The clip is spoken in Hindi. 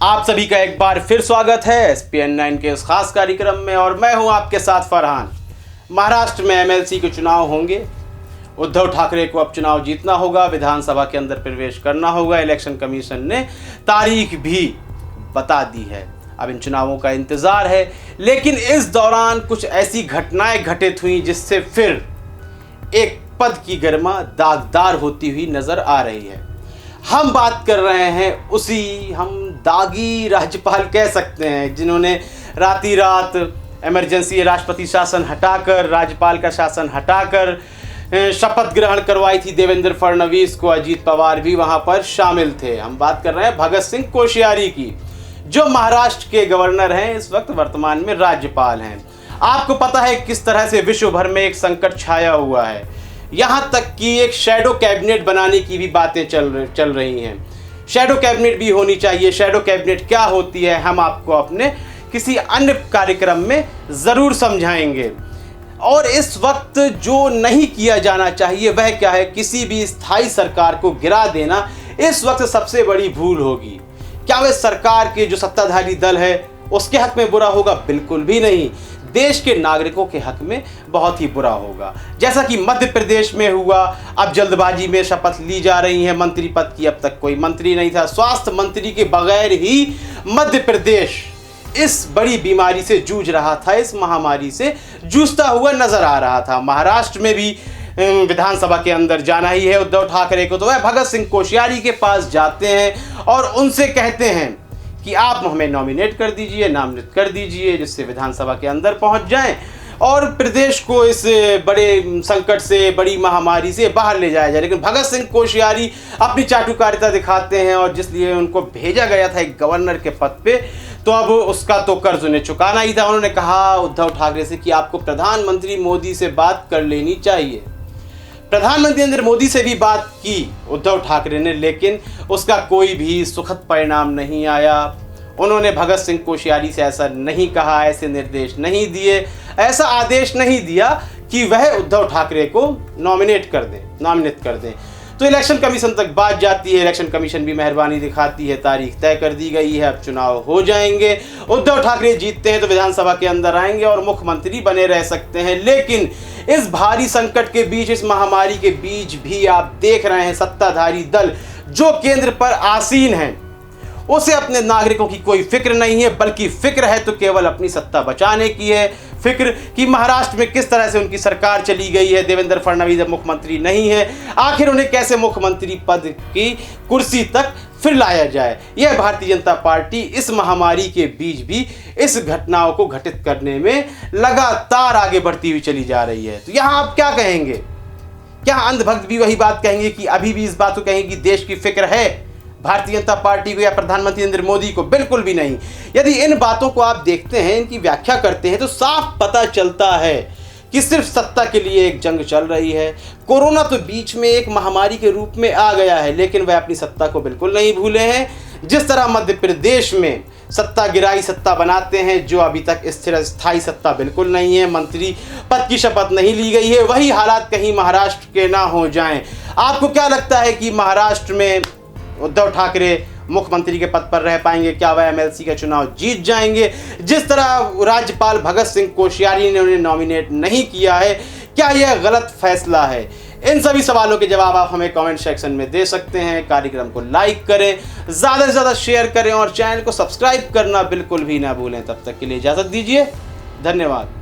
आप सभी का एक बार फिर स्वागत है SPN9 के इस खास कार्यक्रम में और मैं हूं आपके साथ फरहान। महाराष्ट्र में MLC के चुनाव होंगे। उद्धव ठाकरे को अब चुनाव जीतना होगा, विधानसभा के अंदर प्रवेश करना होगा। इलेक्शन कमीशन ने तारीख भी बता दी है। अब इन चुनावों का इंतज़ार है, लेकिन इस दौरान कुछ ऐसी घटनाएं घटित हुई जिससे फिर एक पद की गरिमा दागदार होती हुई नजर आ रही है। हम बात कर रहे हैं उसी हम दागी राज्यपाल कह सकते हैं जिन्होंने राती रात इमरजेंसी राष्ट्रपति शासन हटाकर, राज्यपाल का शासन हटाकर शपथ ग्रहण करवाई थी देवेंद्र फडणवीस को। अजीत पवार भी वहां पर शामिल थे। हम बात कर रहे हैं भगत सिंह कोश्यारी की, जो महाराष्ट्र के गवर्नर हैं, इस वक्त वर्तमान में राज्यपाल हैं। आपको पता है किस तरह से विश्व भर में एक संकट छाया हुआ है, यहाँ तक कि एक शैडो कैबिनेट बनाने की भी बातें चल रही हैं। शैडो कैबिनेट भी होनी चाहिए। शैडो कैबिनेट क्या होती है हम आपको अपने किसी अन्य कार्यक्रम में ज़रूर समझाएंगे। और इस वक्त जो नहीं किया जाना चाहिए वह क्या है, किसी भी स्थायी सरकार को गिरा देना इस वक्त सबसे बड़ी भूल होगी। क्या वह सरकार के जो सत्ताधारी दल है उसके हक में बुरा होगा? बिल्कुल भी नहीं। देश के नागरिकों के हक में बहुत ही बुरा होगा। जैसा कि मध्य प्रदेश में हुआ, अब जल्दबाजी में शपथ ली जा रही है मंत्री पद की। अब तक कोई मंत्री नहीं था। स्वास्थ्य मंत्री के बगैर ही मध्य प्रदेश इस बड़ी बीमारी से जूझ रहा था, इस महामारी से जूझता हुआ नजर आ रहा था। महाराष्ट्र में भी विधानसभा के अंदर जाना ही है उद्धव ठाकरे को, तो वह भगत सिंह कोश्यारी के पास जाते हैं और उनसे कहते हैं कि आप हमें नॉमिनेट कर दीजिए, नामित कर दीजिए, जिससे विधानसभा के अंदर पहुंच जाएं और प्रदेश को इस बड़े संकट से, बड़ी महामारी से बाहर ले जाया जाए। लेकिन भगत सिंह कोश्यारी अपनी चाटुकारिता दिखाते हैं और जिसलिए उनको भेजा गया था एक गवर्नर के पद पे, तो अब उसका तो कर्ज उन्हें चुकाना ही था। उन्होंने कहा उद्धव ठाकरे से कि आपको प्रधानमंत्री मोदी से बात कर लेनी चाहिए। प्रधानमंत्री नरेंद्र मोदी से भी बात की उद्धव ठाकरे ने, लेकिन उसका कोई भी सुखद परिणाम नहीं आया। उन्होंने भगत सिंह कोश्यारी से ऐसा नहीं कहा, ऐसे निर्देश नहीं दिए, ऐसा आदेश नहीं दिया कि वह उद्धव ठाकरे को नामिनेट कर दें। तो इलेक्शन कमीशन तक बात जाती है। इलेक्शन कमीशन भी मेहरबानी दिखाती है, तारीख तय कर दी गई है, अब चुनाव हो जाएंगे। उद्धव ठाकरे जीतते हैं तो विधानसभा के अंदर आएंगे और मुख्यमंत्री बने रह सकते हैं। लेकिन इस भारी संकट के बीच, इस महामारी के बीच भी आप देख रहे हैं सत्ताधारी दल जो केंद्र पर आसीन हैं, उसे अपने नागरिकों की कोई फिक्र नहीं है, बल्कि फिक्र है तो केवल अपनी सत्ता बचाने की है। फिक्र कि महाराष्ट्र में किस तरह से उनकी सरकार चली गई है, देवेंद्र फडणवीस अब मुख्यमंत्री नहीं है, आखिर उन्हें कैसे मुख्यमंत्री पद की कुर्सी तक फिर लाया जाए। यह भारतीय जनता पार्टी इस महामारी के बीच भी इस घटनाओं को घटित करने में लगातार आगे बढ़ती हुई चली जा रही है। तो यहाँ आप क्या कहेंगे? क्या अंधभक्त भी वही बात कहेंगे कि अभी भी इस बात को कहेंगे कि देश की फिक्र है भारतीय जनता पार्टी को या प्रधानमंत्री नरेंद्र मोदी को? बिल्कुल भी नहीं। यदि इन बातों को आप देखते हैं, इनकी व्याख्या करते हैं, तो साफ पता चलता है कि सिर्फ सत्ता के लिए एक जंग चल रही है। कोरोना तो बीच में एक महामारी के रूप में आ गया है, लेकिन वह अपनी सत्ता को बिल्कुल नहीं भूले हैं। जिस तरह मध्य प्रदेश में सत्ता गिराई सत्ता बनाते हैं, जो अभी तक स्थिर स्थायी सत्ता बिल्कुल नहीं है, मंत्री पद की शपथ नहीं ली गई है, वही हालात कहीं महाराष्ट्र के ना हो जाएं। आपको क्या लगता है कि महाराष्ट्र में उद्धव ठाकरे मुख्यमंत्री के पद पर रह पाएंगे? क्या वह MLC का चुनाव जीत जाएंगे? जिस तरह राज्यपाल भगत सिंह कोश्यारी ने उन्हें नॉमिनेट नहीं किया है, क्या यह गलत फैसला है? इन सभी सवालों के जवाब आप हमें कमेंट सेक्शन में दे सकते हैं। कार्यक्रम को लाइक करें, ज़्यादा से ज़्यादा शेयर करें और चैनल को सब्सक्राइब करना बिल्कुल भी ना भूलें। तब तक के लिए इजाज़त दीजिए। धन्यवाद।